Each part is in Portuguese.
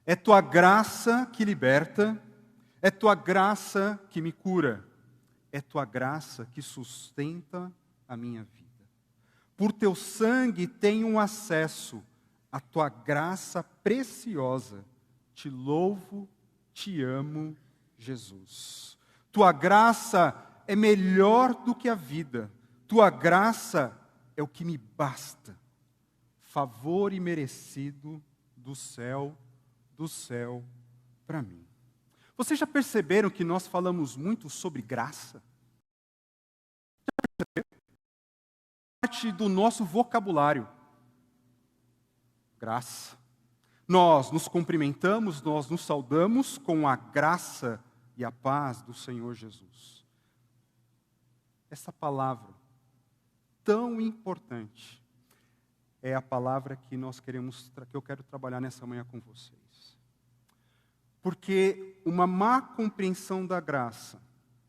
É tua graça que liberta, é tua graça que me cura, é tua graça que sustenta a minha vida. Por teu sangue tenho acesso à tua graça preciosa. Te louvo, te amo, Jesus. Tua graça é melhor do que a vida. Tua graça é o que me basta. Favor imerecido do céu para mim. Vocês já perceberam que nós falamos muito sobre graça? Parte do nosso vocabulário. Graça. Nós nos cumprimentamos, nós nos saudamos com a graça e a paz do Senhor Jesus. Essa palavra tão importante é a palavra que que eu quero trabalhar nessa manhã com vocês. Porque uma má compreensão da graça,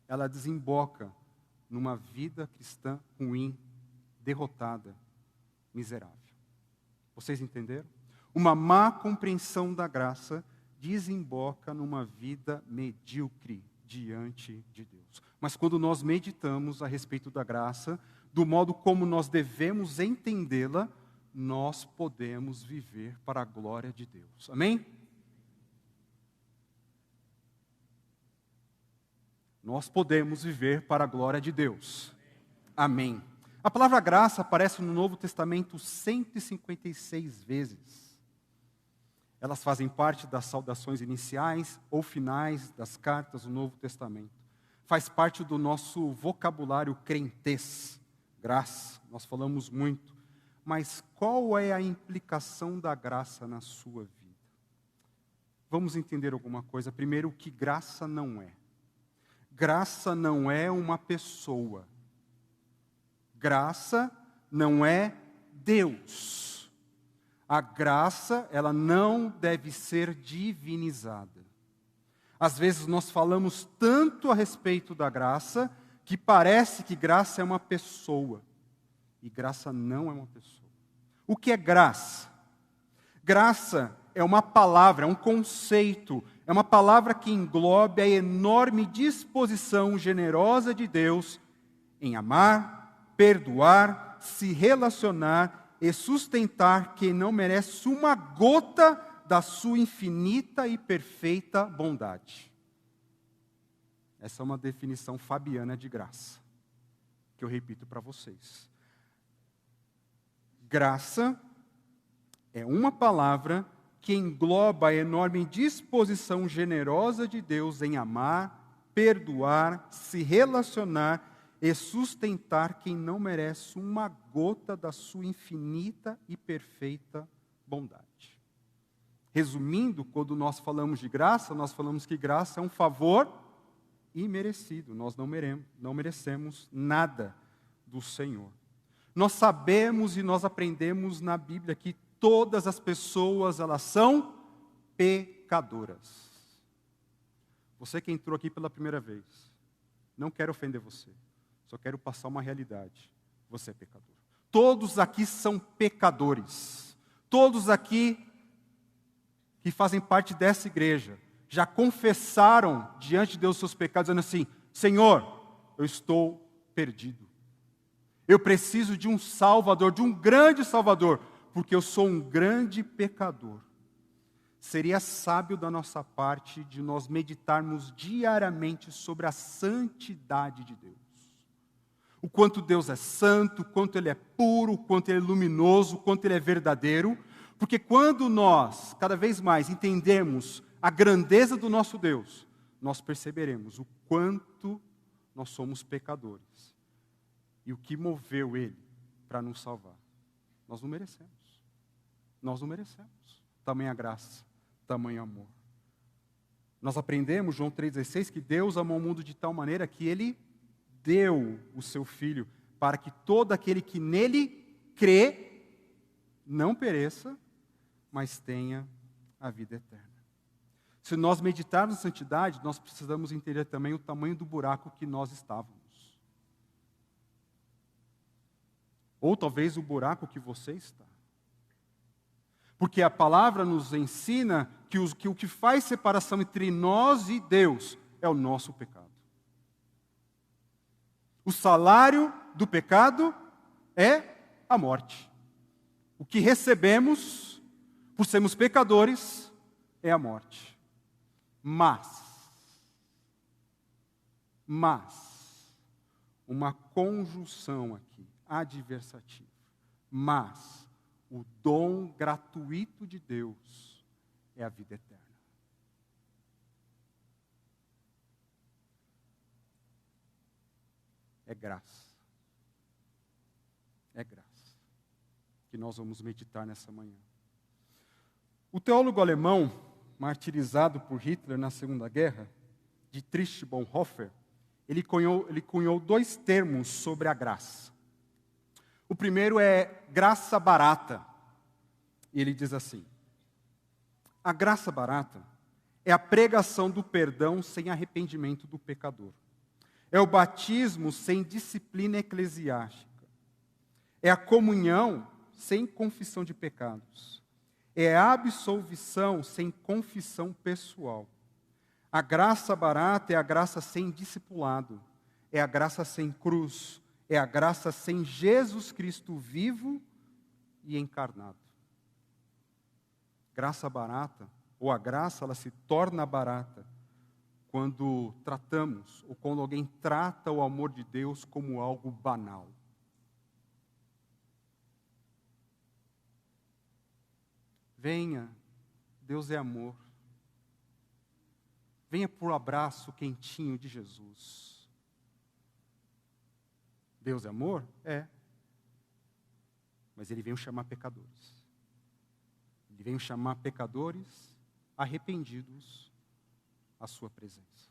ela desemboca numa vida cristã ruim, derrotada, miserável. Vocês entenderam? Uma má compreensão da graça desemboca numa vida medíocre diante de Deus. Mas quando nós meditamos a respeito da graça, do modo como nós devemos entendê-la, nós podemos viver para a glória de Deus. Amém? Nós podemos viver para a glória de Deus. Amém. A palavra graça aparece no Novo Testamento 156 vezes. Elas fazem parte das saudações iniciais ou finais das cartas do Novo Testamento. Faz parte do nosso vocabulário crentez. Graça, nós falamos muito. Mas qual é a implicação da graça na sua vida? Vamos entender alguma coisa. Primeiro, o que graça não é. Graça não é uma pessoa. Graça não é Deus. A graça, ela não deve ser divinizada. Às vezes nós falamos tanto a respeito da graça, que parece que graça é uma pessoa. E graça não é uma pessoa. O que é graça? Graça é uma palavra, é um conceito, é uma palavra que engloba a enorme disposição generosa de Deus em amar, perdoar, se relacionar e sustentar quem não merece uma gota da sua infinita e perfeita bondade. Essa é uma definição fabiana de graça, que eu repito para vocês. Graça é uma palavra que engloba a enorme disposição generosa de Deus em amar, perdoar, se relacionar e sustentar quem não merece uma gota da sua infinita e perfeita bondade. Resumindo, quando nós falamos de graça, nós falamos que graça é um favor imerecido. Nós não merecemos nada do Senhor. Nós sabemos e nós aprendemos na Bíblia que todas as pessoas, elas são pecadoras. Você que entrou aqui pela primeira vez, não quero ofender você, só quero passar uma realidade. Você é pecador. Todos aqui são pecadores. Todos aqui que fazem parte dessa igreja já confessaram diante de Deus os seus pecados, dizendo assim: Senhor, eu estou perdido. Eu preciso de um Salvador, de um grande Salvador, porque eu sou um grande pecador. Seria sábio da nossa parte de nós meditarmos diariamente sobre a santidade de Deus. O quanto Deus é santo, o quanto Ele é puro, o quanto Ele é luminoso, o quanto Ele é verdadeiro. Porque quando nós, cada vez mais, entendemos a grandeza do nosso Deus, nós perceberemos o quanto nós somos pecadores. E o que moveu Ele para nos salvar. Nós não merecemos. Nós não merecemos. Tamanha graça, tamanho amor. Nós aprendemos, João 3,16, que Deus amou o mundo de tal maneira que Ele deu o seu Filho para que todo aquele que nele crê não pereça, mas tenha a vida eterna. Se nós meditarmos na santidade, nós precisamos entender também o tamanho do buraco que nós estávamos. Ou talvez o buraco que você está. Porque a palavra nos ensina que o que faz separação entre nós e Deus é o nosso pecado. O salário do pecado é a morte. O que recebemos, por sermos pecadores, é a morte. Mas, uma conjunção aqui, adversativa. Mas, o dom gratuito de Deus é a vida eterna. É graça. É graça. Que nós vamos meditar nessa manhã. O teólogo alemão, martirizado por Hitler na Segunda Guerra, Dietrich Bonhoeffer, ele cunhou dois termos sobre a graça. O primeiro é graça barata. E ele diz assim: a graça barata é a pregação do perdão sem arrependimento do pecador. É o batismo sem disciplina eclesiástica. É a comunhão sem confissão de pecados. É a absolvição sem confissão pessoal. A graça barata é a graça sem discipulado. É a graça sem cruz. É a graça sem Jesus Cristo vivo e encarnado. Graça barata, ou a graça, ela se torna barata quando tratamos, ou quando alguém trata o amor de Deus como algo banal. Venha, Deus é amor. Venha por um abraço quentinho de Jesus. Deus é amor? É. Mas Ele veio chamar pecadores. Ele veio chamar pecadores arrependidos à sua presença.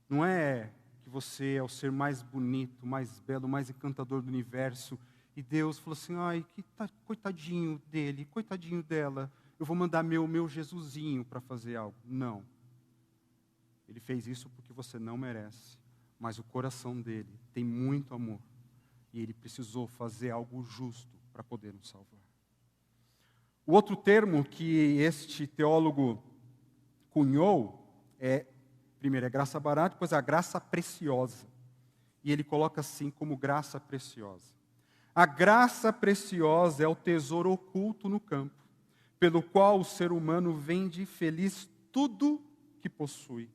Não é que você é o ser mais bonito, mais belo, mais encantador do universo, e Deus falou assim: ai, coitadinho dele, coitadinho dela, eu vou mandar meu Jesusinho para fazer algo. Não. Ele fez isso porque você não merece, mas o coração dele tem muito amor, e ele precisou fazer algo justo para poder nos salvar. O outro termo que este teólogo cunhou primeiro é graça barata, depois a graça preciosa. E ele coloca assim como graça preciosa. A graça preciosa é o tesouro oculto no campo, pelo qual o ser humano vende feliz tudo que possui.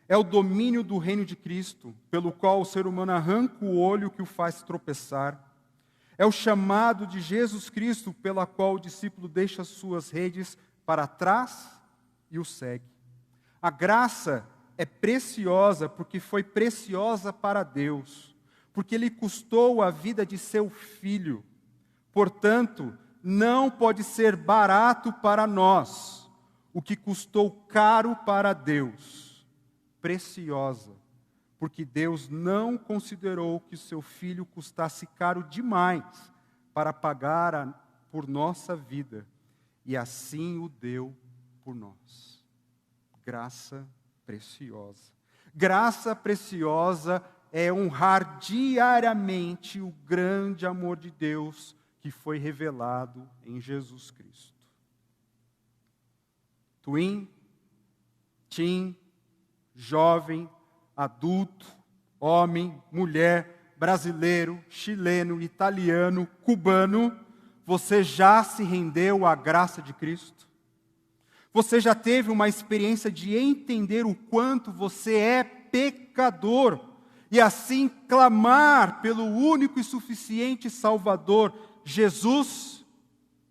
É o domínio do reino de Cristo, pelo qual o ser humano arranca o olho que o faz tropeçar. É o chamado de Jesus Cristo, pela qual o discípulo deixa suas redes para trás e o segue. A graça é preciosa porque foi preciosa para Deus, porque Ele custou a vida de seu Filho. Portanto, não pode ser barato para nós o que custou caro para Deus. Preciosa, porque Deus não considerou que o seu Filho custasse caro demais para pagar por nossa vida, e assim o deu por nós. Graça preciosa. Graça preciosa é honrar diariamente o grande amor de Deus que foi revelado em Jesus Cristo. Twin, teen, jovem, adulto, homem, mulher, brasileiro, chileno, italiano, cubano, você já se rendeu à graça de Cristo? Você já teve uma experiência de entender o quanto você é pecador e assim clamar pelo único e suficiente Salvador, Jesus?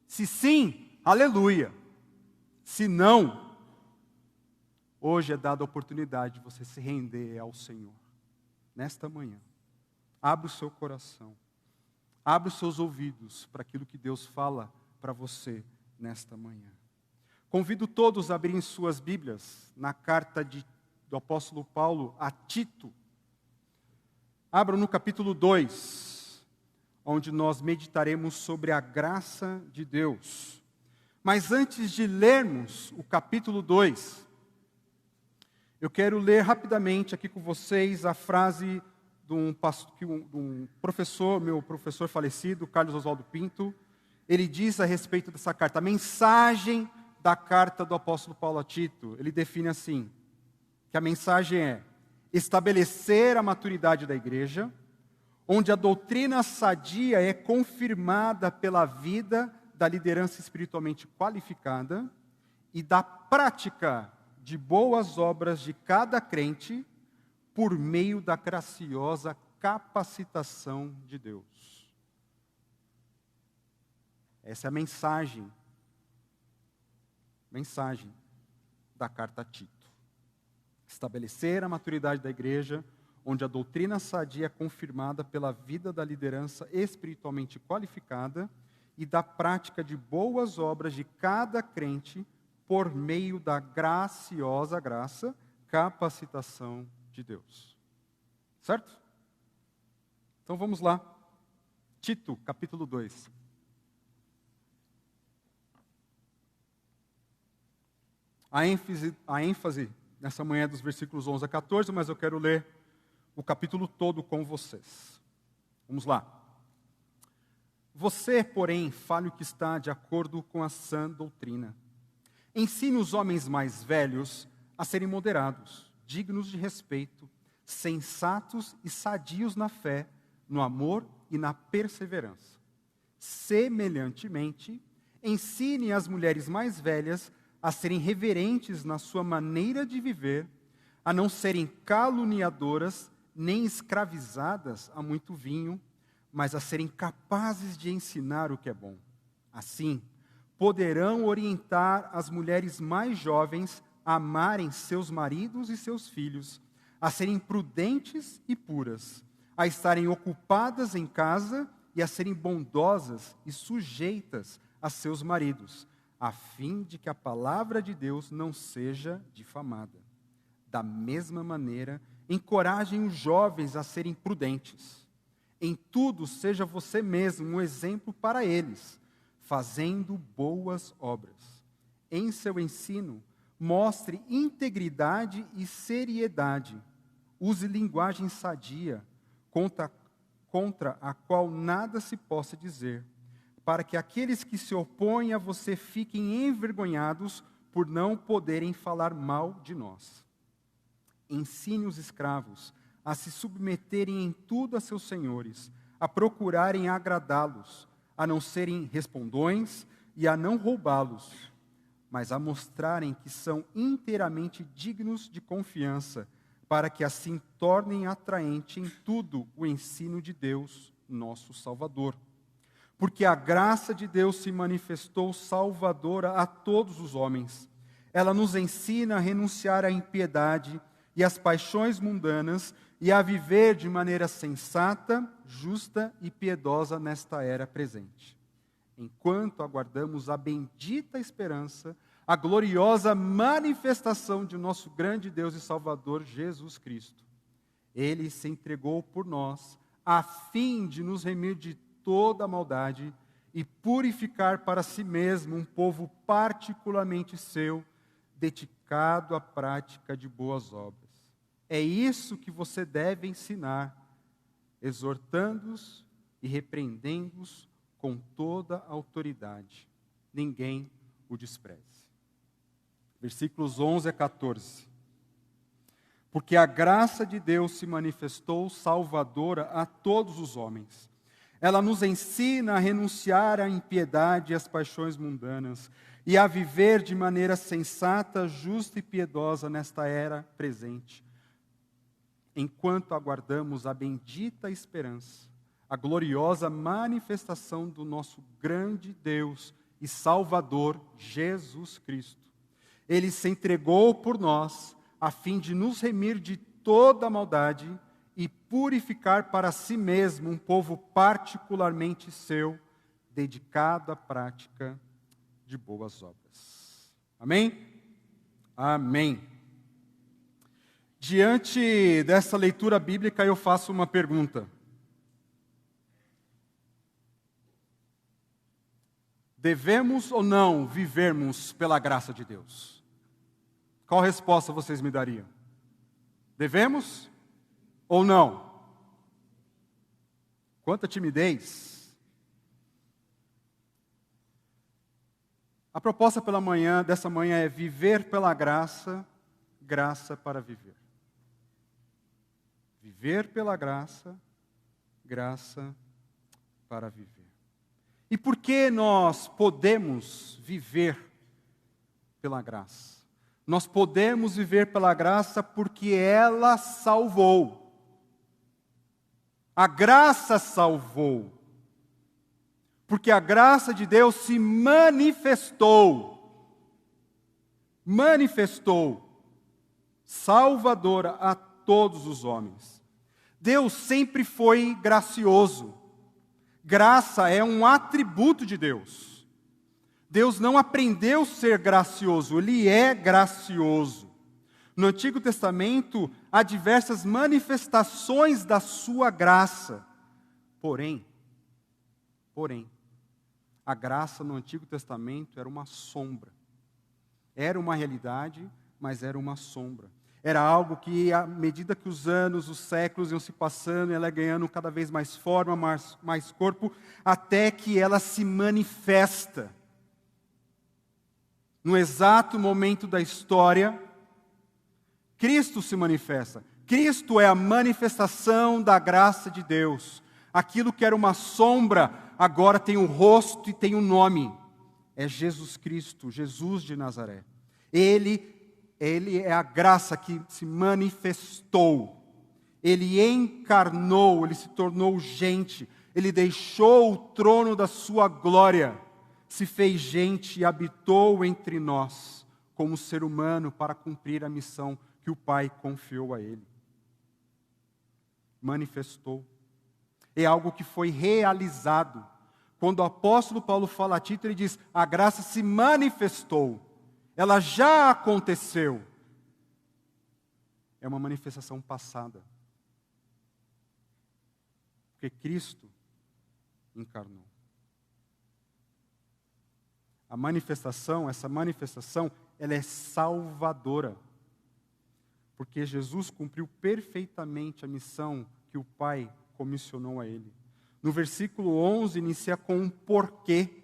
Se sim, aleluia. Se não, hoje é dada a oportunidade de você se render ao Senhor. Nesta manhã, abra o seu coração, abra os seus ouvidos para aquilo que Deus fala para você nesta manhã. Convido todos a abrirem suas Bíblias na carta do apóstolo Paulo a Tito. Abram no capítulo 2, onde nós meditaremos sobre a graça de Deus. Mas antes de lermos o capítulo 2, eu quero ler rapidamente aqui com vocês a frase de um professor, meu professor falecido, Carlos Oswaldo Pinto. ele diz a respeito dessa carta? A mensagem da carta do apóstolo Paulo a Tito, ele define assim, que a mensagem é estabelecer a maturidade da igreja, onde a doutrina sadia é confirmada pela vida da liderança espiritualmente qualificada e da prática de boas obras de cada crente por meio da graciosa capacitação de Deus. Essa é a mensagem da carta a Tito. Estabelecer a maturidade da igreja, onde a doutrina sadia é confirmada pela vida da liderança espiritualmente qualificada e da prática de boas obras de cada crente por meio da graciosa capacitação de Deus. Certo? Então vamos lá. Tito, capítulo 2. A ênfase nessa manhã é dos versículos 11 a 14, mas eu quero ler o capítulo todo com vocês. Vamos lá. Você, porém, fale o que está de acordo com a sã doutrina. Ensine os homens mais velhos a serem moderados, dignos de respeito, sensatos e sadios na fé, no amor e na perseverança. Semelhantemente, ensine as mulheres mais velhas a serem reverentes na sua maneira de viver, a não serem caluniadoras, nem escravizadas a muito vinho, mas a serem capazes de ensinar o que é bom. Assim, poderão orientar as mulheres mais jovens a amarem seus maridos e seus filhos, a serem prudentes e puras, a estarem ocupadas em casa e a serem bondosas e sujeitas a seus maridos, a fim de que a palavra de Deus não seja difamada. Da mesma maneira, encorajem os jovens a serem prudentes. Em tudo, seja você mesmo um exemplo para eles, fazendo boas obras. Em seu ensino, mostre integridade e seriedade. Use linguagem sadia, contra a qual nada se possa dizer, para que aqueles que se opõem a você fiquem envergonhados por não poderem falar mal de nós. Ensine os escravos a se submeterem em tudo a seus senhores, a procurarem agradá-los, a não serem respondões e a não roubá-los, mas a mostrarem que são inteiramente dignos de confiança, para que assim tornem atraente em tudo o ensino de Deus, nosso Salvador. Porque a graça de Deus se manifestou salvadora a todos os homens. Ela nos ensina a renunciar à impiedade e às paixões mundanas e a viver de maneira sensata, justa e piedosa nesta era presente. Enquanto aguardamos a bendita esperança, a gloriosa manifestação de nosso grande Deus e Salvador Jesus Cristo. Ele se entregou por nós, a fim de nos remir de toda a maldade e purificar para si mesmo um povo particularmente seu, dedicado à prática de boas obras. É isso que você deve ensinar, exortando-os e repreendendo-os com toda a autoridade. Ninguém o despreze. Versículos 11 a 14. Porque a graça de Deus se manifestou salvadora a todos os homens. Ela nos ensina a renunciar à impiedade e às paixões mundanas e a viver de maneira sensata, justa e piedosa nesta era presente, enquanto aguardamos a bendita esperança, a gloriosa manifestação do nosso grande Deus e Salvador, Jesus Cristo. Ele se entregou por nós, a fim de nos remir de toda a maldade e purificar para si mesmo um povo particularmente seu, dedicado à prática de boas obras. Amém? Amém. Diante dessa leitura bíblica, eu faço uma pergunta. Devemos ou não vivermos pela graça de Deus? Qual resposta vocês me dariam? Devemos ou não? Quanta timidez! A proposta dessa manhã é viver pela graça, graça para viver. Viver pela graça, graça para viver. E por que nós podemos viver pela graça? Nós podemos viver pela graça porque ela salvou. A graça salvou. Porque a graça de Deus se manifestou. Manifestou. Salvadora a todos os homens. Deus sempre foi gracioso. Graça é um atributo de Deus. Deus não aprendeu a ser gracioso, Ele é gracioso. No Antigo Testamento, há diversas manifestações da sua graça. Porém, a graça no Antigo Testamento era uma sombra. Era uma realidade, mas era uma sombra. Era algo que, à medida que os anos, os séculos iam se passando, ela ia ganhando cada vez mais forma, mais corpo, até que ela se manifesta. No exato momento da história, Cristo se manifesta. Cristo é a manifestação da graça de Deus. Aquilo que era uma sombra, agora tem um rosto e tem um nome. É Jesus Cristo, Jesus de Nazaré. Ele é a graça que se manifestou. Ele encarnou, ele se tornou gente. Ele deixou o trono da sua glória. Se fez gente e habitou entre nós, como ser humano, para cumprir a missão que o Pai confiou a ele. Manifestou. É algo que foi realizado. Quando o apóstolo Paulo fala a Tito, ele diz: a graça se manifestou. Ela já aconteceu. É uma manifestação passada. Porque Cristo encarnou. Essa manifestação, ela é salvadora. Porque Jesus cumpriu perfeitamente a missão que o Pai comissionou a ele. No versículo 11, inicia com um porquê.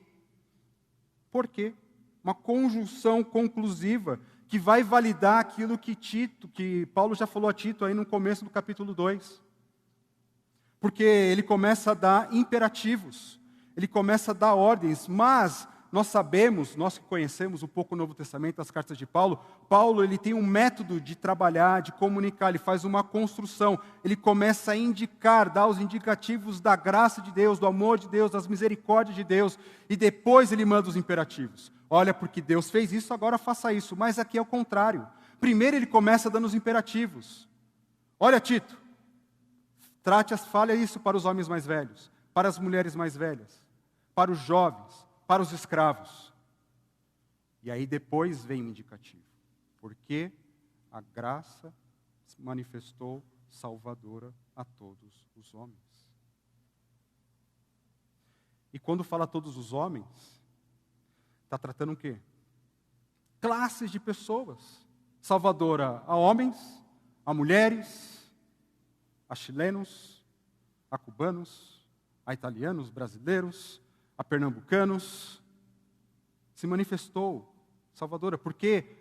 Porquê? Uma conjunção conclusiva que vai validar aquilo que Paulo já falou a Tito aí no começo do capítulo 2. Porque ele começa a dar imperativos, ele começa a dar ordens, mas nós sabemos, nós que conhecemos um pouco o Novo Testamento, as cartas de Paulo, ele tem um método de trabalhar, de comunicar, ele faz uma construção, ele começa a indicar, dar os indicativos da graça de Deus, do amor de Deus, das misericórdias de Deus, e depois ele manda os imperativos. Olha, porque Deus fez isso, agora faça isso, mas aqui é o contrário. Primeiro ele começa dando os imperativos. Olha, Tito, fale isso para os homens mais velhos, para as mulheres mais velhas, para os jovens, para os escravos. E aí depois vem o indicativo. Porque a graça se manifestou salvadora a todos os homens. E quando fala todos os homens, está tratando o quê? Classes de pessoas. Salvadora a homens, a mulheres, a chilenos, a cubanos, a italianos, brasileiros, a pernambucanos. Se manifestou salvadora, porque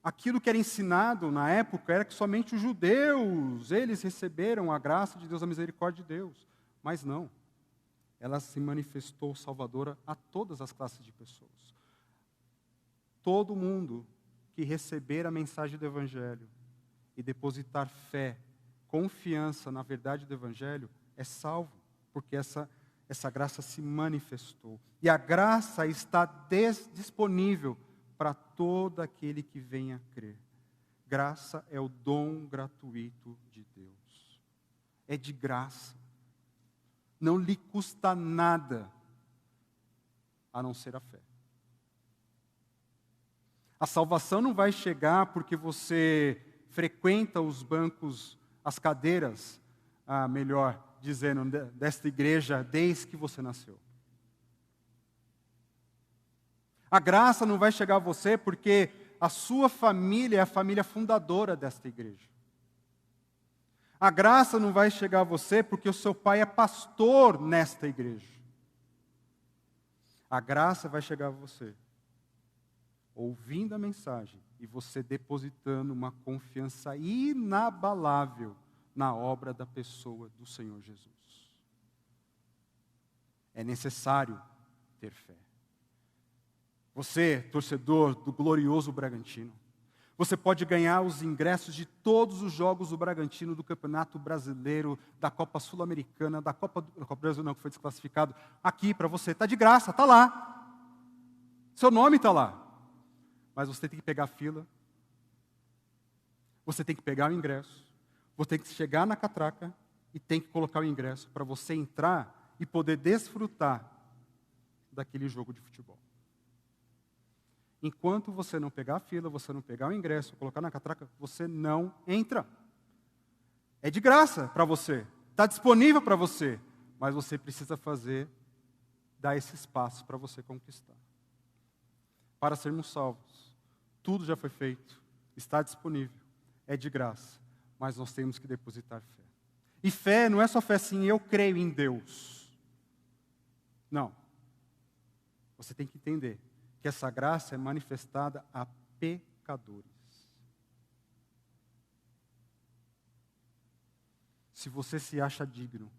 aquilo que era ensinado na época era que somente os judeus, eles receberam a graça de Deus, a misericórdia de Deus. Mas não. Ela se manifestou salvadora a todas as classes de pessoas. Todo mundo que receber a mensagem do Evangelho e depositar fé, confiança na verdade do Evangelho, é salvo, porque essa graça se manifestou. E a graça está disponível para todo aquele que venha crer. Graça é o dom gratuito de Deus. É de graça. Não lhe custa nada, a não ser a fé. A salvação não vai chegar porque você frequenta os bancos, as cadeiras, melhor dizendo, desta igreja desde que você nasceu. A graça não vai chegar a você porque a sua família é a família fundadora desta igreja. A graça não vai chegar a você porque o seu pai é pastor nesta igreja. A graça vai chegar a você ouvindo a mensagem e você depositando uma confiança inabalável na obra da pessoa do Senhor Jesus. É necessário ter fé. Você, torcedor do glorioso Bragantino, você pode ganhar os ingressos de todos os jogos do Bragantino, do Campeonato Brasileiro, da Copa Sul-Americana, da Copa do Brasil não, que foi desclassificado, aqui para você. Está de graça, está lá. Seu nome está lá. Mas você tem que pegar a fila, você tem que pegar o ingresso, você tem que chegar na catraca e tem que colocar o ingresso para você entrar e poder desfrutar daquele jogo de futebol. Enquanto você não pegar a fila, você não pegar o ingresso, colocar na catraca, você não entra. É de graça para você, está disponível para você, mas você precisa dar esse espaço para você conquistar. Para sermos salvos, tudo já foi feito, está disponível, é de graça, mas nós temos que depositar fé. E fé não é só fé assim, eu creio em Deus. Não. Você tem que entender que essa graça é manifestada a pecadores. Se você se acha digno,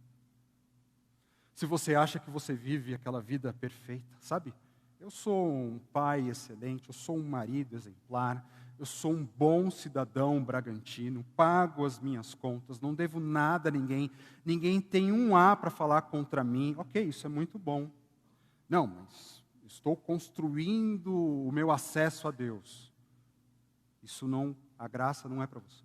se você acha que você vive aquela vida perfeita, sabe? Eu sou um pai excelente, eu sou um marido exemplar, eu sou um bom cidadão bragantino, pago as minhas contas, não devo nada a ninguém, ninguém tem um A para falar contra mim. Ok, isso é muito bom. Não, mas estou construindo o meu acesso a Deus. A graça não é para você.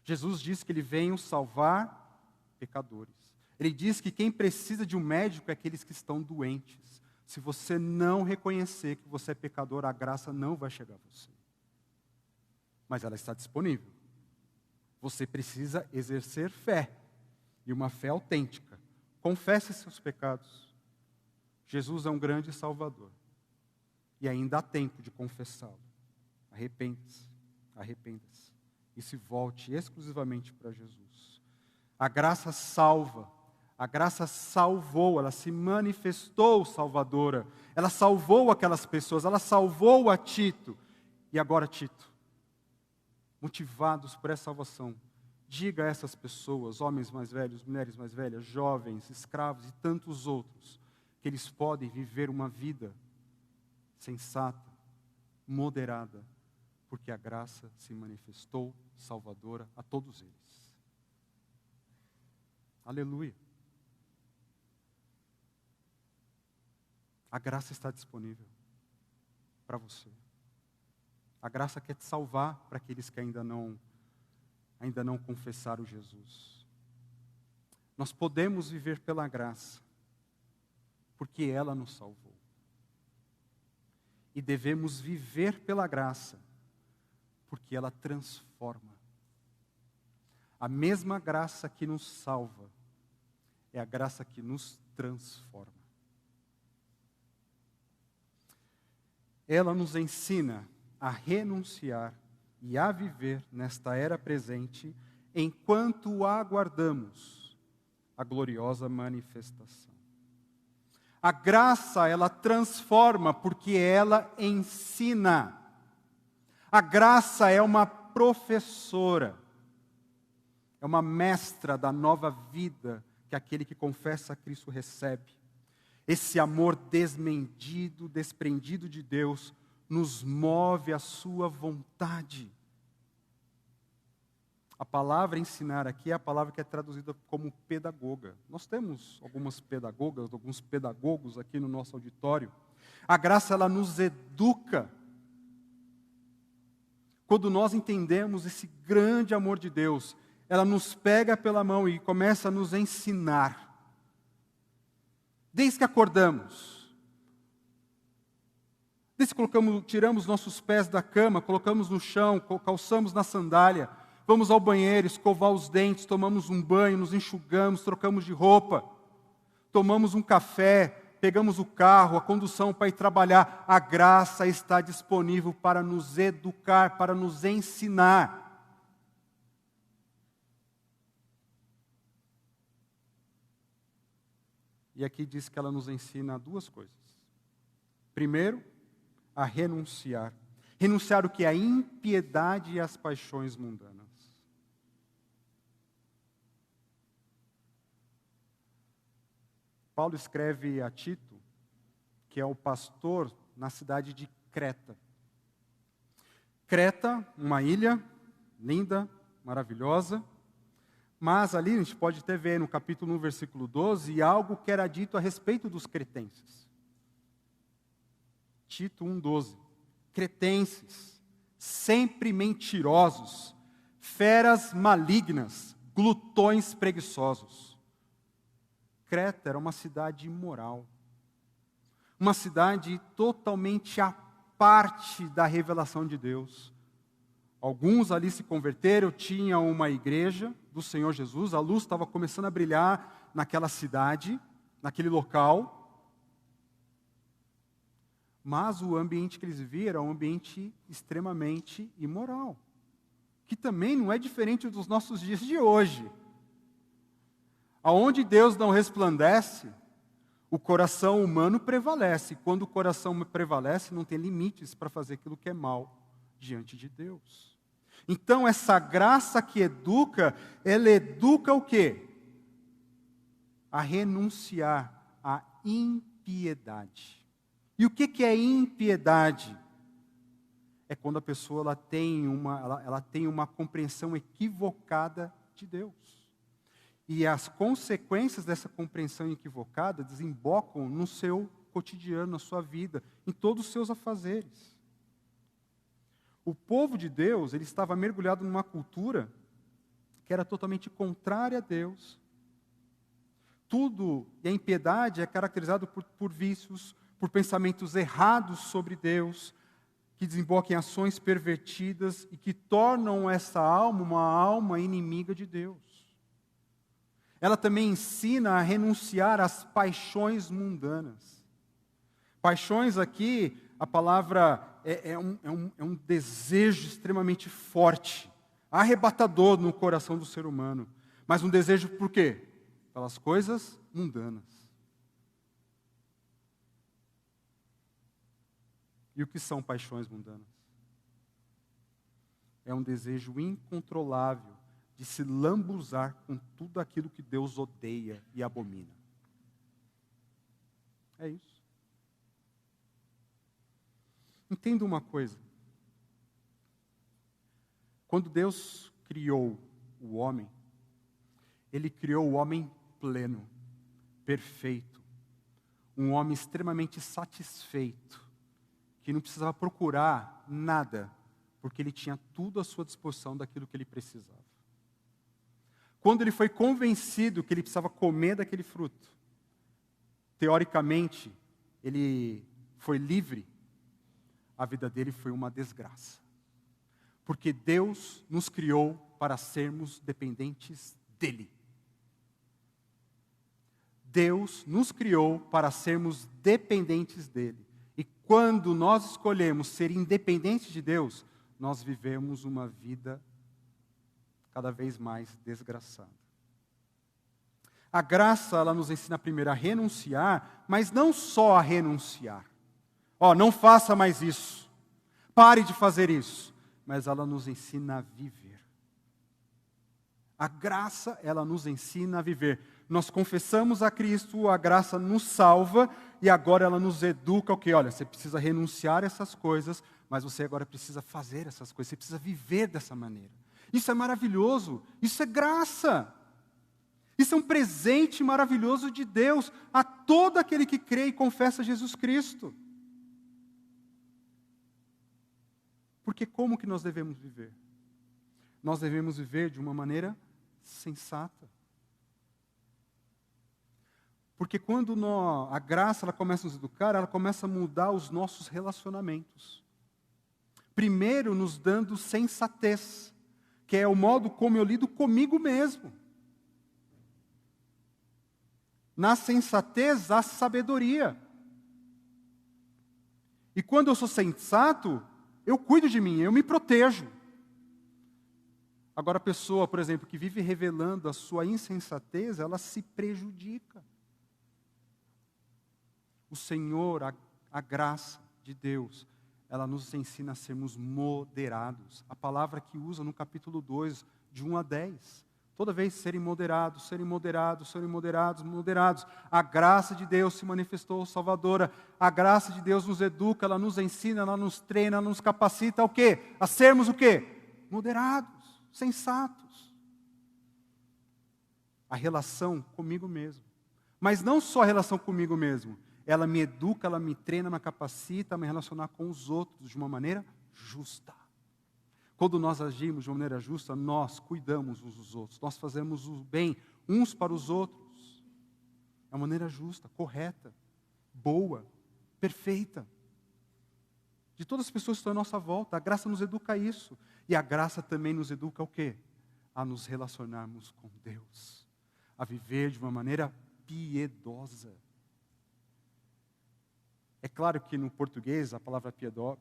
Jesus disse que Ele veio salvar pecadores. Ele diz que quem precisa de um médico é aqueles que estão doentes. Se você não reconhecer que você é pecador, a graça não vai chegar a você. Mas ela está disponível. Você precisa exercer fé, e uma fé autêntica. Confesse seus pecados. Jesus é um grande Salvador. E ainda há tempo de confessá-lo. Arrependa-se. Arrependa-se. E se volte exclusivamente para Jesus. A graça salva. A graça salvou, ela se manifestou salvadora. Ela salvou aquelas pessoas, ela salvou a Tito. E agora, Tito, motivados por essa salvação, diga a essas pessoas, homens mais velhos, mulheres mais velhas, jovens, escravos e tantos outros, que eles podem viver uma vida sensata, moderada, porque a graça se manifestou salvadora a todos eles. Aleluia. A graça está disponível para você. A graça quer te salvar para aqueles que ainda não confessaram Jesus. Nós podemos viver pela graça, porque ela nos salvou. E devemos viver pela graça, porque ela transforma. A mesma graça que nos salva é a graça que nos transforma. Ela nos ensina a renunciar e a viver nesta era presente, enquanto aguardamos a gloriosa manifestação. A graça, ela transforma, porque ela ensina. A graça é uma professora, é uma mestra da nova vida que aquele que confessa a Cristo recebe. Esse amor desmedido, desprendido de Deus, nos move à sua vontade. A palavra ensinar aqui é a palavra que é traduzida como pedagoga. Nós temos algumas pedagogas, alguns pedagogos aqui no nosso auditório. A graça, ela nos educa. Quando nós entendemos esse grande amor de Deus, ela nos pega pela mão e começa a nos ensinar. Desde que acordamos, desde que tiramos nossos pés da cama, colocamos no chão, calçamos na sandália, vamos ao banheiro, escovar os dentes, tomamos um banho, nos enxugamos, trocamos de roupa, tomamos um café, pegamos o carro, a condução para ir trabalhar. A graça está disponível para nos educar, para nos ensinar. E aqui diz que ela nos ensina duas coisas. Primeiro, a renunciar. Renunciar o que? A impiedade e as paixões mundanas. Paulo escreve a Tito, que é o pastor na cidade de Creta. Creta, uma ilha linda, maravilhosa, mas ali a gente pode até ver no capítulo 1, versículo 12, algo que era dito a respeito dos cretenses. Tito 1,12. Cretenses, sempre mentirosos, feras malignas, glutões preguiçosos. Creta era uma cidade imoral, uma cidade totalmente à parte da revelação de Deus. Alguns ali se converteram, tinham uma igreja do Senhor Jesus, a luz estava começando a brilhar naquela cidade, naquele local. Mas o ambiente que eles viviam era um ambiente extremamente imoral, que também não é diferente dos nossos dias de hoje. Aonde Deus não resplandece, o coração humano prevalece. Quando o coração prevalece, não tem limites para fazer aquilo que é mal diante de Deus. Então, essa graça que educa, ela educa o quê? A renunciar à impiedade. E o que é impiedade? É quando a pessoa ela tem uma compreensão equivocada de Deus. E as consequências dessa compreensão equivocada desembocam no seu cotidiano, na sua vida, em todos os seus afazeres. O povo de Deus, ele estava mergulhado numa cultura que era totalmente contrária a Deus. Tudo, e a impiedade é caracterizado por vícios, por pensamentos errados sobre Deus, que desembocam em ações pervertidas e que tornam essa alma uma alma inimiga de Deus. Ela também ensina a renunciar às paixões mundanas. Paixões aqui, a palavra é um desejo extremamente forte, arrebatador no coração do ser humano. Mas um desejo por quê? Pelas coisas mundanas. E o que são paixões mundanas? É um desejo incontrolável de se lambuzar com tudo aquilo que Deus odeia e abomina. É isso. Entenda uma coisa. Quando Deus criou o homem, Ele criou o homem pleno, perfeito, um homem extremamente satisfeito, que não precisava procurar nada, porque ele tinha tudo à sua disposição daquilo que ele precisava. Quando ele foi convencido que ele precisava comer daquele fruto, teoricamente, ele foi livre, a vida dele foi uma desgraça. Porque Deus nos criou para sermos dependentes dEle. Deus nos criou para sermos dependentes dEle. E quando nós escolhemos ser independentes de Deus, nós vivemos uma vida cada vez mais desgraçada. A graça, ela nos ensina primeiro a renunciar, mas não só a renunciar. Não faça mais isso. Pare de fazer isso. Mas ela nos ensina a viver. A graça, ela nos ensina a viver. Nós confessamos a Cristo, a graça nos salva, e agora ela nos educa o quê? Olha, você precisa renunciar a essas coisas, mas você agora precisa fazer essas coisas, você precisa viver dessa maneira. Isso é maravilhoso, isso é graça. Isso é um presente maravilhoso de Deus a todo aquele que crê e confessa Jesus Cristo. Porque como que nós devemos viver? Nós devemos viver de uma maneira sensata. Porque quando a graça ela começa a nos educar, ela começa a mudar os nossos relacionamentos. Primeiro, nos dando sensatez, que é o modo como eu lido comigo mesmo. Na sensatez, há sabedoria. E quando eu sou sensato, eu cuido de mim, eu me protejo. Agora, a pessoa, por exemplo, que vive revelando a sua insensatez, ela se prejudica. O Senhor, a graça de Deus, ela nos ensina a sermos moderados. A palavra que usa no capítulo 2, de 1 a 10. Toda vez serem moderados, serem moderados, serem moderados, moderados. A graça de Deus se manifestou salvadora. A graça de Deus nos educa, ela nos ensina, ela nos treina, ela nos capacita ao quê? A sermos o quê? Moderados, sensatos. A relação comigo mesmo. Mas não só a relação comigo mesmo. Ela me educa, ela me treina, me capacita a me relacionar com os outros de uma maneira justa. Quando nós agimos de uma maneira justa, nós cuidamos uns dos outros. Nós fazemos o bem uns para os outros. É uma maneira justa, correta, boa, perfeita. De todas as pessoas que estão à nossa volta, a graça nos educa a isso. E a graça também nos educa ao quê? A nos relacionarmos com Deus. A viver de uma maneira piedosa. É claro que no português a palavra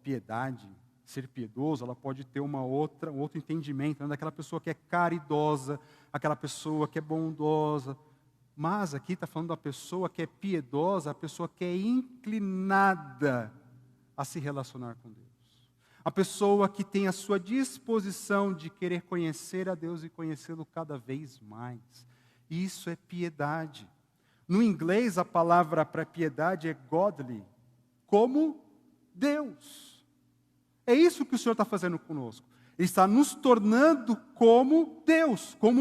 piedade, ser piedoso, ela pode ter um outro entendimento, né? Daquela pessoa que é caridosa, aquela pessoa que é bondosa. Mas aqui está falando da pessoa que é piedosa, a pessoa que é inclinada a se relacionar com Deus. A pessoa que tem a sua disposição de querer conhecer a Deus e conhecê-lo cada vez mais. Isso é piedade. No inglês, a palavra para piedade é godly, como Deus. É isso que o Senhor está fazendo conosco. Ele está nos tornando como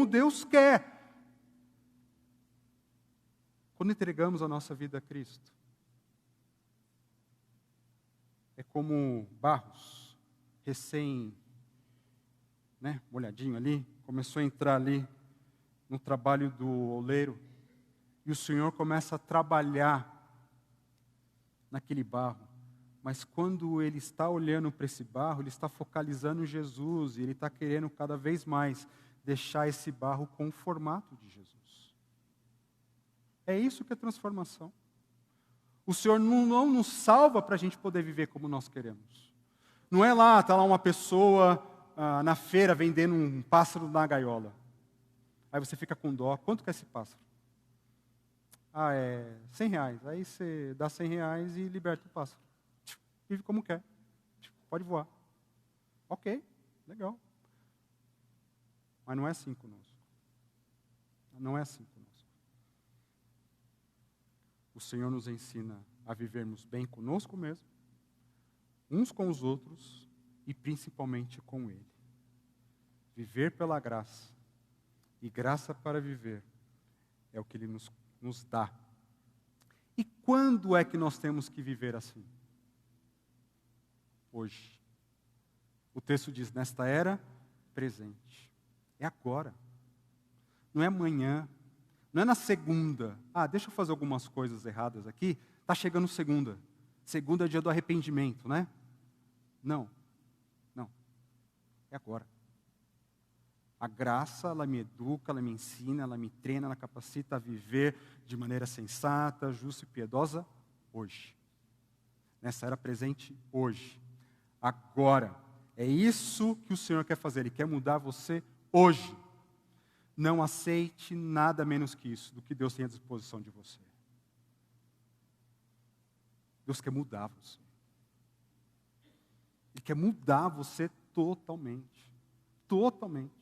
Deus quer. Quando entregamos a nossa vida a Cristo, é como barros, molhadinho ali, começou a entrar ali no trabalho do oleiro, e o Senhor começa a trabalhar naquele barro. Mas quando ele está olhando para esse barro, ele está focalizando em Jesus, e ele está querendo cada vez mais deixar esse barro com o formato de Jesus. É isso que é transformação. O Senhor não nos salva para a gente poder viver como nós queremos. Não é está lá uma pessoa na feira vendendo um pássaro na gaiola. Aí você fica com dó. Quanto que é esse pássaro? É R$100. Aí você dá R$100 e liberta o pássaro. Vive como quer. Pode voar. Ok, legal. Mas não é assim conosco. Não é assim conosco. O Senhor nos ensina a vivermos bem conosco mesmo, uns com os outros e principalmente com Ele. Viver pela graça. E graça para viver é o que Ele nos dá. E quando é que nós temos que viver assim? Hoje. O texto diz, nesta era presente. É agora. Não é amanhã. Não é na segunda. Deixa eu fazer algumas coisas erradas aqui. Está chegando segunda. Segunda é dia do arrependimento, né? Não. É agora. A graça, ela me educa, ela me ensina, ela me treina, ela capacita a viver de maneira sensata, justa e piedosa hoje. Nessa era presente hoje. Agora. É isso que o Senhor quer fazer. Ele quer mudar você hoje. Não aceite nada menos que isso, do que Deus tem à disposição de você. Deus quer mudar você. Ele quer mudar você totalmente. Totalmente.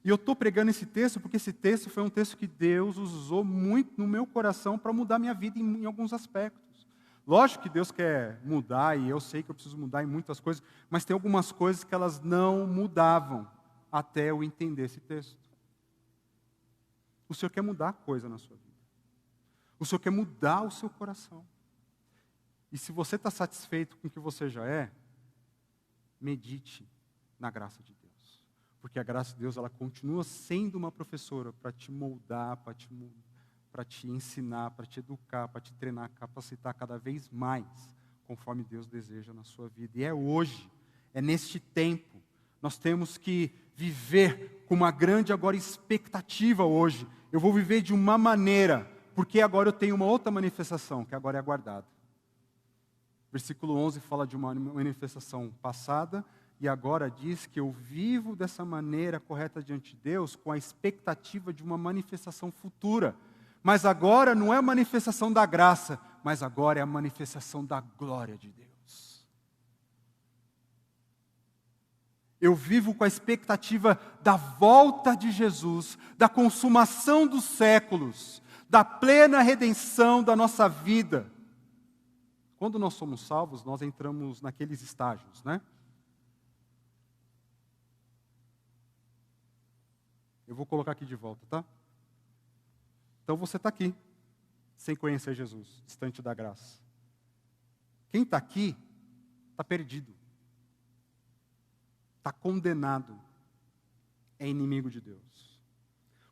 E eu estou pregando esse texto porque esse texto foi um texto que Deus usou muito no meu coração para mudar minha vida em alguns aspectos. Lógico que Deus quer mudar, e eu sei que eu preciso mudar em muitas coisas, mas tem algumas coisas que elas não mudavam até eu entender esse texto. O Senhor quer mudar coisa na sua vida. O Senhor quer mudar o seu coração. E se você está satisfeito com o que você já é, medite na graça de Deus. Porque a graça de Deus, ela continua sendo uma professora para te moldar, para te ensinar, para te educar, para te treinar, capacitar cada vez mais, conforme Deus deseja na sua vida. E é hoje, é neste tempo, nós temos que viver com uma grande agora expectativa hoje. Eu vou viver de uma maneira, porque agora eu tenho uma outra manifestação, que agora é aguardada. Versículo 11 fala de uma manifestação passada, e agora diz que eu vivo dessa maneira correta diante de Deus, com a expectativa de uma manifestação futura. Mas agora não é a manifestação da graça, mas agora é a manifestação da glória de Deus. Eu vivo com a expectativa da volta de Jesus, da consumação dos séculos, da plena redenção da nossa vida. Quando nós somos salvos, nós entramos naqueles estágios, né? Eu vou colocar aqui de volta, tá? Então você está aqui, sem conhecer Jesus, distante da graça. Quem está aqui, está perdido. Está condenado. É inimigo de Deus.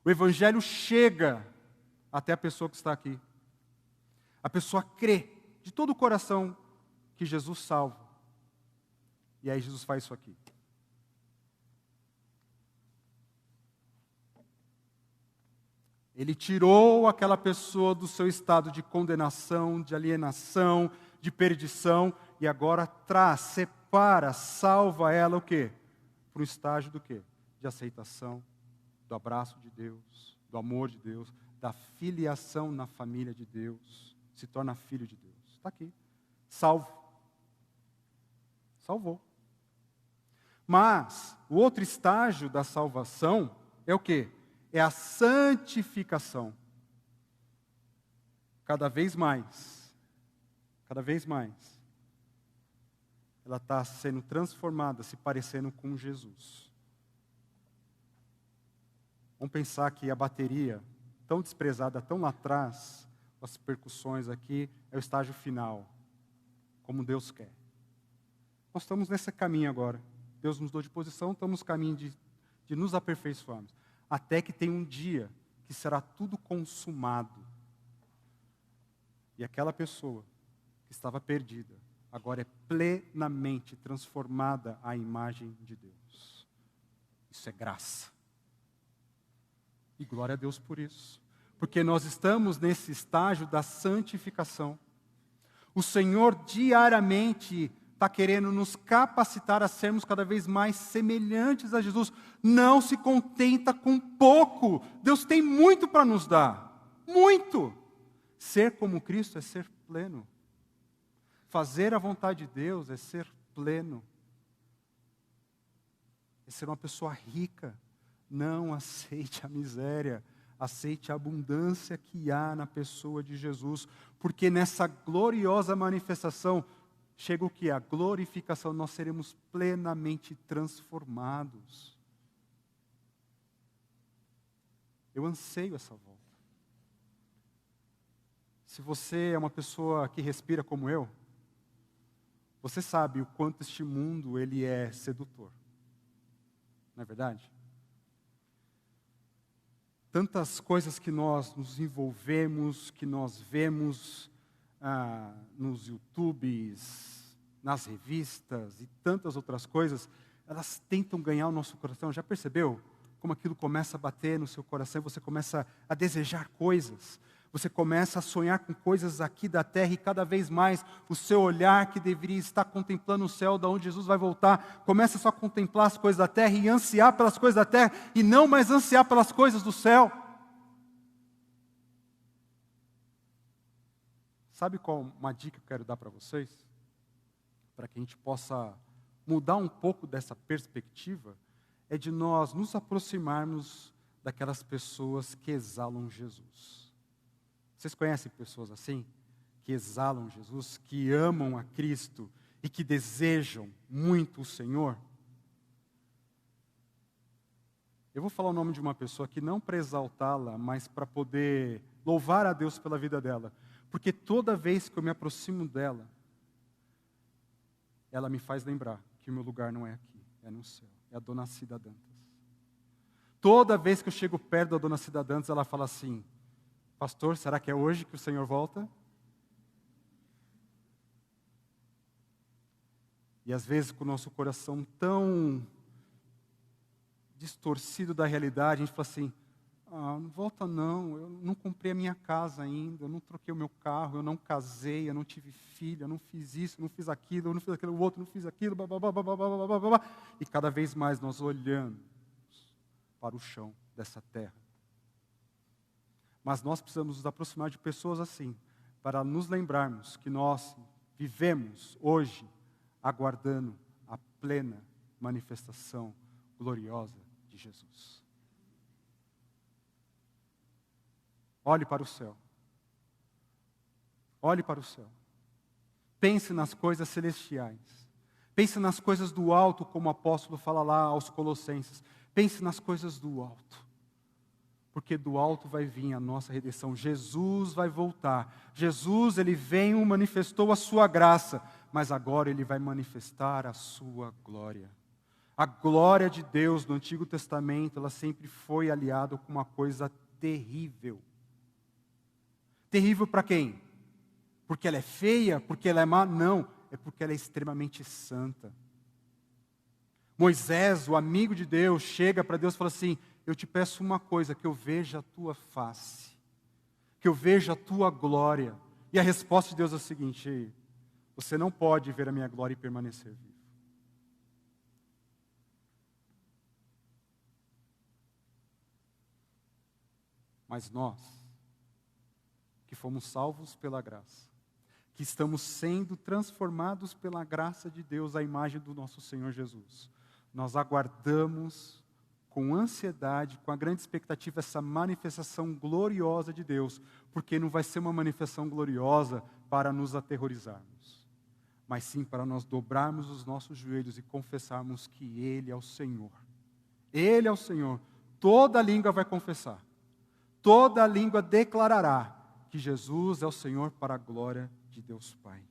O Evangelho chega até a pessoa que está aqui. A pessoa crê de todo o coração que Jesus salva. E aí Jesus faz isso aqui. Ele tirou aquela pessoa do seu estado de condenação, de alienação, de perdição, e agora separa, salva ela o quê? Para um estágio do quê? De aceitação, do abraço de Deus, do amor de Deus, da filiação na família de Deus, se torna filho de Deus. Está aqui, salvo. Salvou. Mas, o outro estágio da salvação é o quê? É a santificação. Cada vez mais, ela está sendo transformada, se parecendo com Jesus. Vamos pensar que a bateria, tão desprezada, tão lá atrás, as percussões aqui, é o estágio final, como Deus quer. Nós estamos nesse caminho agora. Deus nos deu de posição, estamos no caminho de nos aperfeiçoarmos. Até que tem um dia que será tudo consumado. E aquela pessoa que estava perdida, agora é plenamente transformada à imagem de Deus. Isso é graça. E glória a Deus por isso. Porque nós estamos nesse estágio da santificação. O Senhor diariamente está querendo nos capacitar a sermos cada vez mais semelhantes a Jesus. Não se contenta com pouco. Deus tem muito para nos dar. Muito. Ser como Cristo é ser pleno. Fazer a vontade de Deus é ser pleno. É ser uma pessoa rica. Não aceite a miséria. Aceite a abundância que há na pessoa de Jesus. Porque nessa gloriosa manifestação chega o que? A glorificação. Nós seremos plenamente transformados. Eu anseio essa volta. Se você é uma pessoa que respira como eu, você sabe o quanto este mundo ele é sedutor. Não é verdade? Tantas coisas que nós nos envolvemos, que nós vemos nos YouTubes, nas revistas e tantas outras coisas, elas tentam ganhar o nosso coração. Já percebeu como aquilo começa a bater no seu coração? Você começa a desejar coisas. Você começa a sonhar com coisas aqui da terra e cada vez mais o seu olhar que deveria estar contemplando o céu, da onde Jesus vai voltar, começa só a contemplar as coisas da terra e ansiar pelas coisas da terra e não mais ansiar pelas coisas do céu. Sabe qual uma dica que eu quero dar para vocês? Para que a gente possa mudar um pouco dessa perspectiva, é de nós nos aproximarmos daquelas pessoas que exalam Jesus. Vocês conhecem pessoas assim? Que exalam Jesus, que amam a Cristo e que desejam muito o Senhor? Eu vou falar o nome de uma pessoa aqui, não para exaltá-la, mas para poder louvar a Deus pela vida dela. Porque toda vez que eu me aproximo dela, ela me faz lembrar que o meu lugar não é aqui, é no céu. É a Dona Cida Dantas. Toda vez que eu chego perto da Dona Cida Dantas, ela fala assim: pastor, será que é hoje que o Senhor volta? E às vezes com o nosso coração tão distorcido da realidade, a gente fala assim: não volta não, eu não comprei a minha casa ainda, eu não troquei o meu carro, eu não casei, eu não tive filho, eu não fiz isso, eu não fiz aquilo, eu não fiz aquilo outro, eu não fiz aquilo, e cada vez mais nós olhamos para o chão dessa terra. Mas nós precisamos nos aproximar de pessoas assim, para nos lembrarmos que nós vivemos hoje aguardando a plena manifestação gloriosa de Jesus. Olhe para o céu. Olhe para o céu. Pense nas coisas celestiais. Pense nas coisas do alto, como o apóstolo fala lá aos Colossenses. Pense nas coisas do alto. Porque do alto vai vir a nossa redenção. Jesus vai voltar. Jesus, Ele veio, manifestou a sua graça, mas agora Ele vai manifestar a sua glória. A glória de Deus no Antigo Testamento, ela sempre foi aliada com uma coisa terrível. Terrível para quem? Porque ela é feia? Porque ela é má? Não, é porque ela é extremamente santa. Moisés, o amigo de Deus, chega para Deus e fala assim: eu te peço uma coisa, que eu veja a tua face, que eu veja a tua glória. E a resposta de Deus é a seguinte: você não pode ver a minha glória e permanecer vivo. Mas nós, que fomos salvos pela graça, que estamos sendo transformados pela graça de Deus à imagem do nosso Senhor Jesus, nós aguardamos com ansiedade, com a grande expectativa, essa manifestação gloriosa de Deus, porque não vai ser uma manifestação gloriosa para nos aterrorizarmos, mas sim para nós dobrarmos os nossos joelhos e confessarmos que Ele é o Senhor. Ele é o Senhor. Toda língua vai confessar. Toda língua declarará que Jesus é o Senhor para a glória de Deus Pai.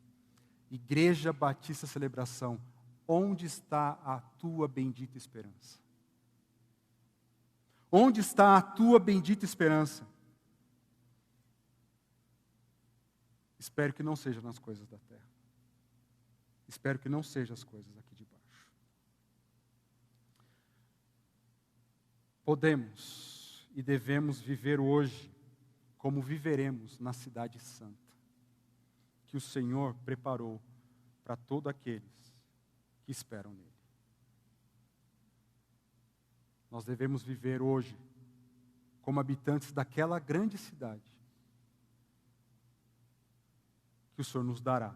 Igreja Batista Celebração, onde está a tua bendita esperança? Onde está a tua bendita esperança? Espero que não seja nas coisas da terra. Espero que não seja as coisas aqui de baixo. Podemos e devemos viver hoje como viveremos na cidade santa, que o Senhor preparou para todos aqueles que esperam nele. Nós devemos viver hoje como habitantes daquela grande cidade que o Senhor nos dará,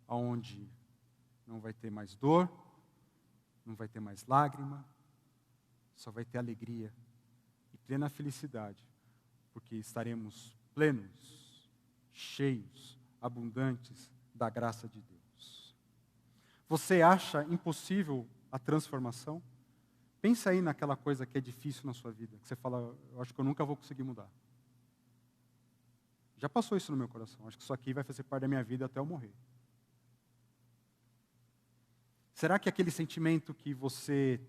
aonde não vai ter mais dor, não vai ter mais lágrima, só vai ter alegria e plena felicidade, porque estaremos plenos, cheios, abundantes da graça de Deus. Você acha impossível a transformação? Pensa aí naquela coisa que é difícil na sua vida, que você fala: eu acho que eu nunca vou conseguir mudar. Já passou isso no meu coração, acho que isso aqui vai fazer parte da minha vida até eu morrer. Será que aquele sentimento que você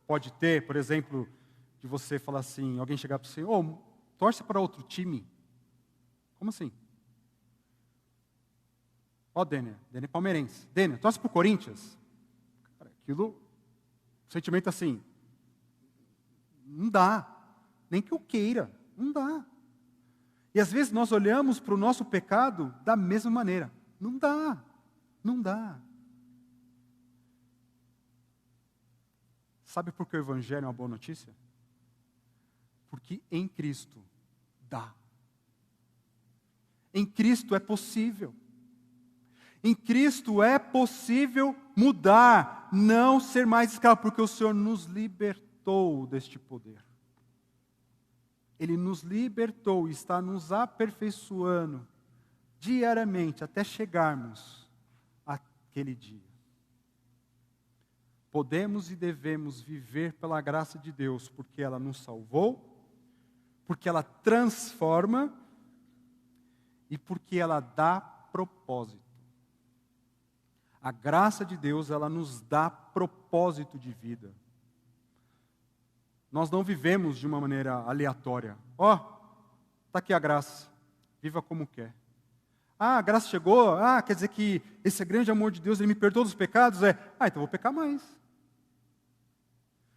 pode ter, por exemplo, de você falar assim, alguém chegar para você: torce para outro time? Como assim? Dênia é palmeirense. Dênia, torce para o Corinthians? Cara, aquilo, sentimento assim, não dá, nem que eu queira, não dá. E às vezes nós olhamos para o nosso pecado da mesma maneira. Não dá, não dá. Sabe por que o Evangelho é uma boa notícia? Porque em Cristo dá. Em Cristo é possível. Em Cristo é possível mudar, não ser mais escravo, porque o Senhor nos libertou deste poder. Ele nos libertou e está nos aperfeiçoando diariamente até chegarmos àquele dia. Podemos e devemos viver pela graça de Deus, porque ela nos salvou, porque ela transforma e porque ela dá propósito. A graça de Deus, ela nos dá propósito de vida. Nós não vivemos de uma maneira aleatória. Está aqui a graça, viva como quer. A graça chegou, quer dizer que esse grande amor de Deus, Ele me perdoa dos pecados? Então eu vou pecar mais.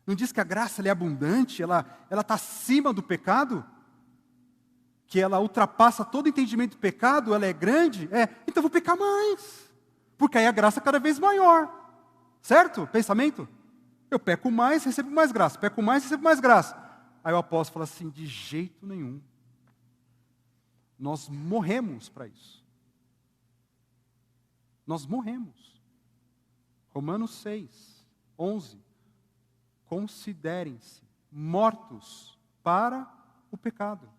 Não diz que a graça ela é abundante, ela está acima do pecado? Que ela ultrapassa todo entendimento do pecado, ela é grande? Então eu vou pecar mais. Porque aí a graça é cada vez maior. Certo? Pensamento? Eu peco mais, recebo mais graça. Peco mais, recebo mais graça. Aí o apóstolo fala assim: de jeito nenhum. Nós morremos para isso. Nós morremos. Romanos 6, 11. Considerem-se mortos para o pecado,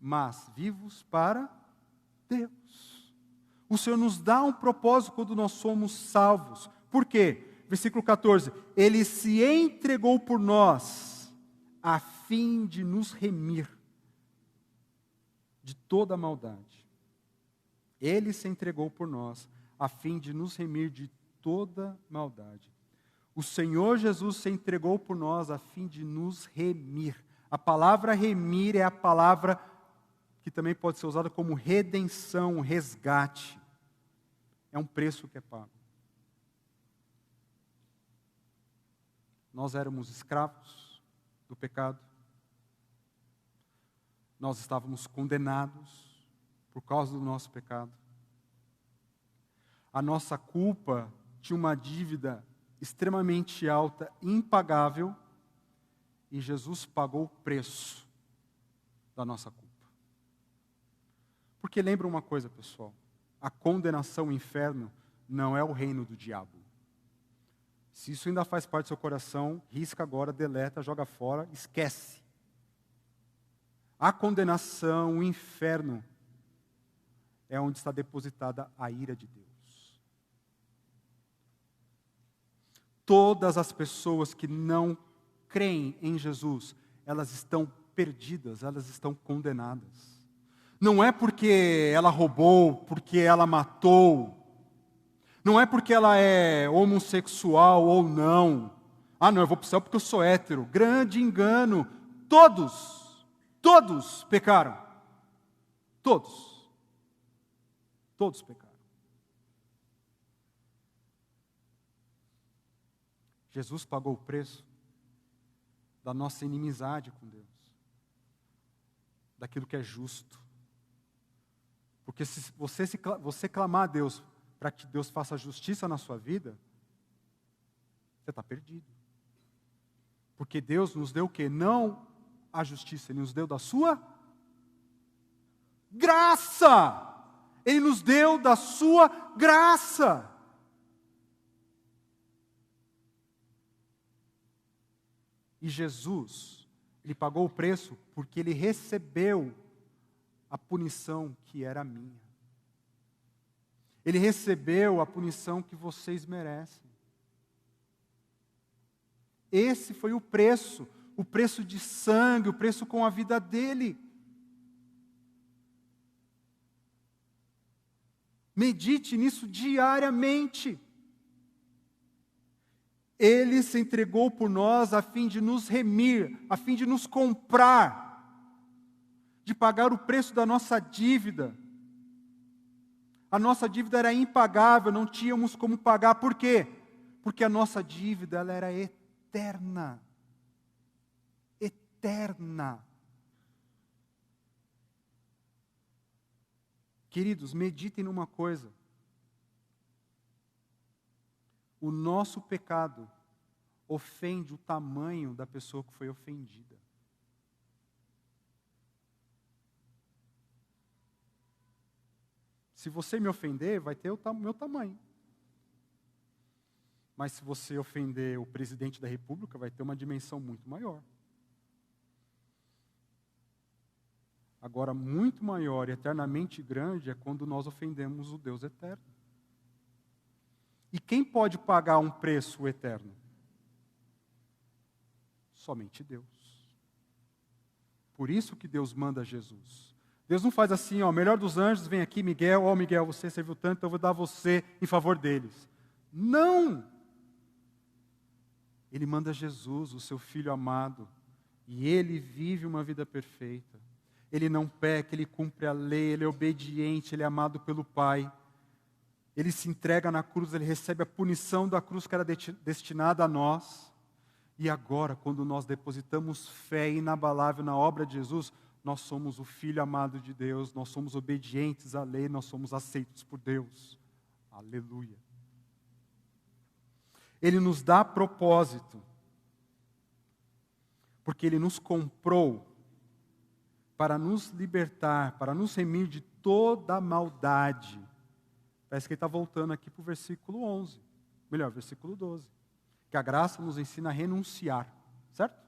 mas vivos para Deus. O Senhor nos dá um propósito quando nós somos salvos. Por quê? Versículo 14. Ele se entregou por nós, a fim de nos remir de toda a maldade. Ele se entregou por nós, a fim de nos remir de toda maldade. O Senhor Jesus se entregou por nós, a fim de nos remir. A palavra remir é a palavra que também pode ser usada como redenção, resgate. É um preço que é pago. Nós éramos escravos do pecado. Nós estávamos condenados por causa do nosso pecado. A nossa culpa tinha uma dívida extremamente alta, impagável, e Jesus pagou o preço da nossa culpa. Porque lembra uma coisa, pessoal, a condenação ao inferno não é o reino do diabo. Se isso ainda faz parte do seu coração, risca agora, deleta, joga fora, esquece. A condenação, o inferno, é onde está depositada a ira de Deus. Todas as pessoas que não creem em Jesus, elas estão perdidas, elas estão condenadas. Não é porque ela roubou, porque ela matou, não é porque ela é homossexual ou não. Ah, não, eu vou para o céu porque eu sou hétero. Grande engano. Todos pecaram. Todos pecaram. Jesus pagou o preço da nossa inimizade com Deus, daquilo que é justo. Porque se você clamar a Deus para que Deus faça justiça na sua vida, você está perdido. Porque Deus nos deu o quê? Não a justiça, Ele nos deu da sua graça. Ele nos deu da sua graça. E Jesus, Ele pagou o preço porque Ele recebeu a punição que era minha. Ele recebeu a punição que vocês merecem. Esse foi o preço de sangue, o preço com a vida dele. Medite nisso diariamente. Ele se entregou por nós a fim de nos remir, a fim de nos comprar, de pagar o preço da nossa dívida. A nossa dívida era impagável, não tínhamos como pagar. Por quê? Porque a nossa dívida ela era eterna. Eterna. Queridos, meditem numa coisa. O nosso pecado ofende o tamanho da pessoa que foi ofendida. Se você me ofender, vai ter o meu tamanho. Mas se você ofender o presidente da República, vai ter uma dimensão muito maior. Agora, muito maior e eternamente grande é quando nós ofendemos o Deus eterno. E quem pode pagar um preço eterno? Somente Deus. Por isso que Deus manda Jesus. Deus não faz assim, ó, melhor dos anjos, vem aqui, Miguel, ó Miguel, você serviu tanto, então eu vou dar você em favor deles. Não! Ele manda Jesus, o seu Filho amado, e ele vive uma vida perfeita. Ele não peca, ele cumpre a lei, ele é obediente, ele é amado pelo Pai. Ele se entrega na cruz, ele recebe a punição da cruz que era destinada a nós. E agora, quando nós depositamos fé inabalável na obra de Jesus, nós somos o Filho amado de Deus, nós somos obedientes à lei, nós somos aceitos por Deus. Aleluia. Ele nos dá propósito, porque Ele nos comprou para nos libertar, para nos remir de toda a maldade. Parece que ele está voltando aqui para o versículo 11. Melhor, versículo 12. Que a graça nos ensina a renunciar, certo?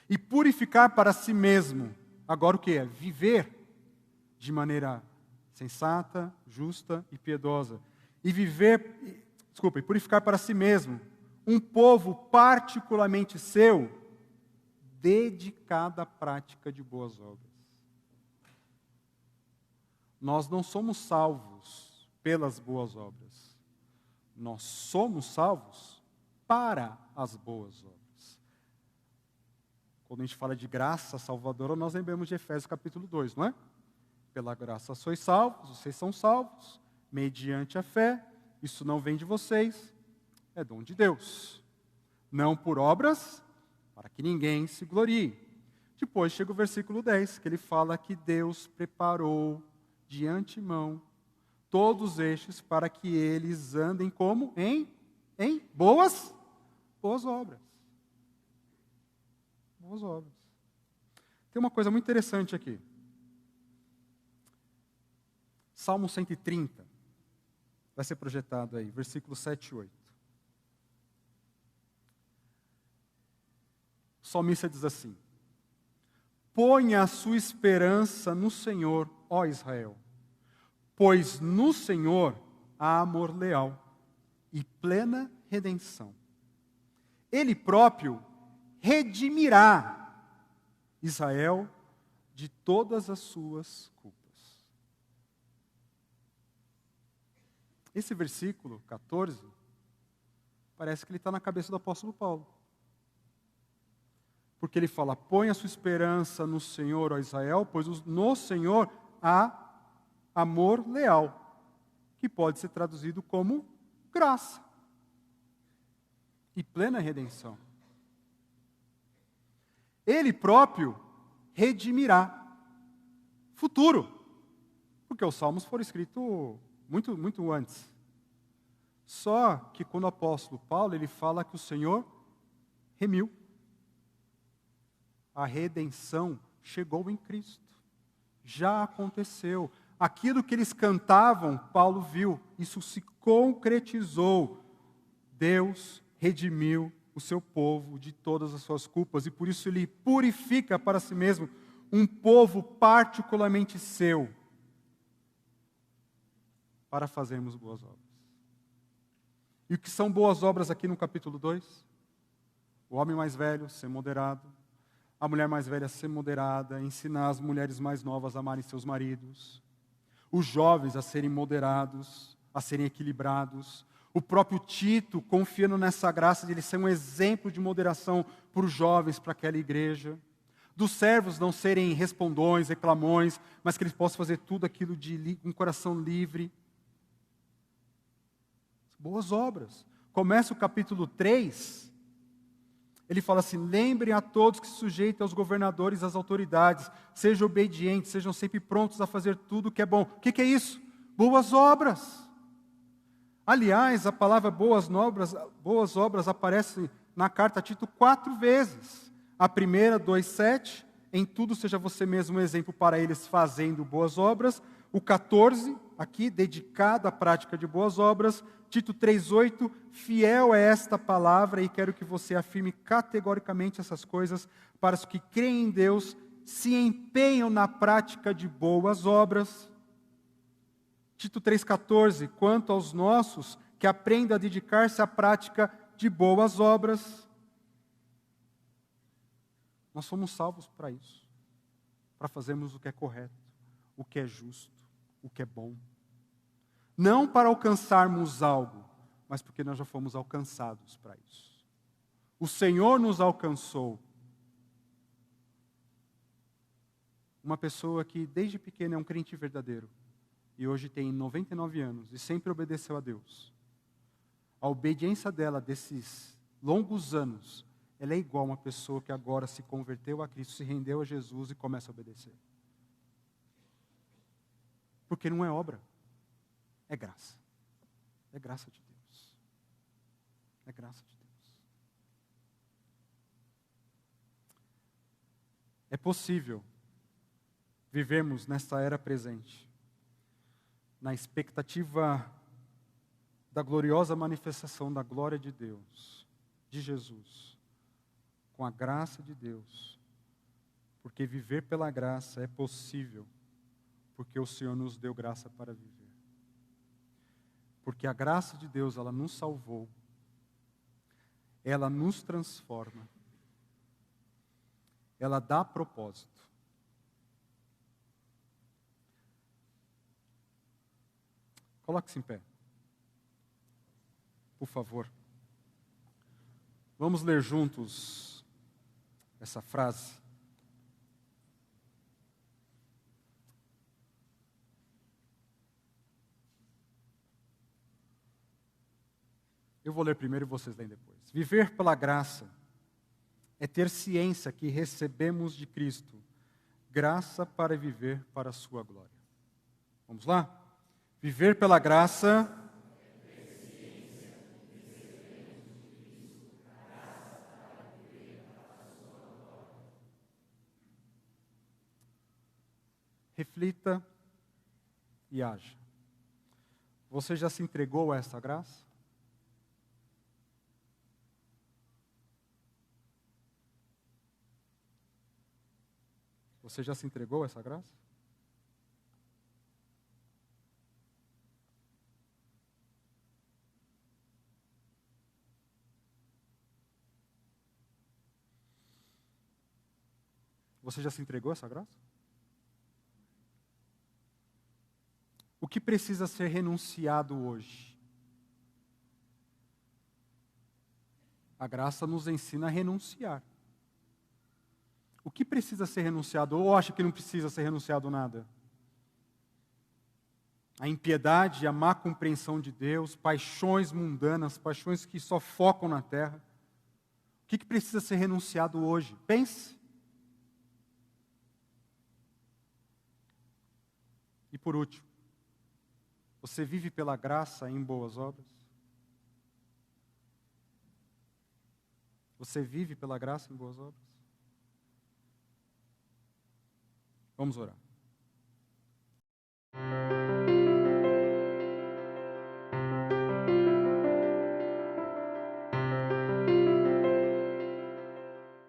E purificar para si mesmo. Agora o que é? Viver de maneira sensata, justa e piedosa. E purificar para si mesmo um povo particularmente seu, dedicado à prática de boas obras. Nós não somos salvos pelas boas obras. Nós somos salvos para as boas obras. Quando a gente fala de graça salvadora, nós lembramos de Efésios capítulo 2, não é? Pela graça sois salvos, vocês são salvos, mediante a fé. Isso não vem de vocês, é dom de Deus. Não por obras, para que ninguém se glorie. Depois chega o versículo 10, que ele fala que Deus preparou de antemão todos estes para que eles andem como? Em boas obras. Boas obras. Tem uma coisa muito interessante aqui. Salmo 130. Vai ser projetado aí, versículos 7 e 8. O salmista diz assim: ponha a sua esperança no Senhor, ó Israel, pois no Senhor há amor leal e plena redenção. Ele próprio redimirá Israel de todas as suas culpas. Esse versículo 14, parece que ele está na cabeça do apóstolo Paulo. Porque ele fala, põe a sua esperança no Senhor, ó Israel, pois no Senhor há amor leal, que pode ser traduzido como graça e plena redenção. Ele próprio redimirá. Futuro. Porque os salmos foram escritos muito antes. Só que quando o apóstolo Paulo, ele fala que o Senhor remiu. A redenção chegou em Cristo. Já aconteceu. Aquilo que eles cantavam, Paulo viu. Isso se concretizou. Deus redimiu o seu povo de todas as suas culpas. E por isso ele purifica para si mesmo um povo particularmente seu, para fazermos boas obras. E o que são boas obras aqui no capítulo 2? O homem mais velho ser moderado, a mulher mais velha ser moderada, ensinar as mulheres mais novas a amarem seus maridos, os jovens a serem moderados, a serem equilibrados, o próprio Tito confiando nessa graça de ele ser um exemplo de moderação para os jovens, para aquela igreja, dos servos não serem respondões, reclamões, mas que eles possam fazer tudo aquilo de um coração livre. Boas obras. Começa o capítulo 3, ele fala assim, lembrem a todos que se sujeitem aos governadores e às autoridades, sejam obedientes, sejam sempre prontos a fazer tudo o que é bom. O que é isso? Boas obras. Aliás, a palavra boas obras aparece na carta a Tito 4 vezes. A primeira, 2:7, em tudo seja você mesmo um exemplo para eles fazendo boas obras. O 14, aqui, dedicado à prática de boas obras. Tito 3:8, fiel é esta palavra e quero que você afirme categoricamente essas coisas para os que creem em Deus, se empenham na prática de boas obras. Tito 3,14, quanto aos nossos, que aprendam a dedicar-se à prática de boas obras. Nós somos salvos para isso, para fazermos o que é correto, o que é justo, o que é bom. Não para alcançarmos algo, mas porque nós já fomos alcançados para isso. O Senhor nos alcançou. Uma pessoa que desde pequena é um crente verdadeiro, e hoje tem 99 anos, e sempre obedeceu a Deus. A obediência dela, desses longos anos, ela é igual a uma pessoa que agora se converteu a Cristo, se rendeu a Jesus e começa a obedecer. Porque não é obra, é graça. É graça de Deus. É graça de Deus. É possível vivermos nesta era presente na expectativa da gloriosa manifestação da glória de Deus, de Jesus, com a graça de Deus, porque viver pela graça é possível, porque o Senhor nos deu graça para viver. Porque a graça de Deus, ela nos salvou, ela nos transforma, ela dá propósito. Coloque-se em pé, por favor. Vamos ler juntos essa frase. Eu vou ler primeiro e vocês leem depois. Viver pela graça é ter ciência que recebemos de Cristo graça para viver para a sua glória. Vamos lá? Viver pela graça reflita e haja. Você já se entregou a essa graça? Você já se entregou a essa graça? Você já se entregou a essa graça? O que precisa ser renunciado hoje? A graça nos ensina a renunciar. O que precisa ser renunciado? Ou acha que não precisa ser renunciado nada? A impiedade, a má compreensão de Deus, paixões mundanas, paixões que só focam na terra. O que precisa ser renunciado hoje? Pense. E por último, você vive pela graça em boas obras? Você vive pela graça em boas obras? Vamos orar.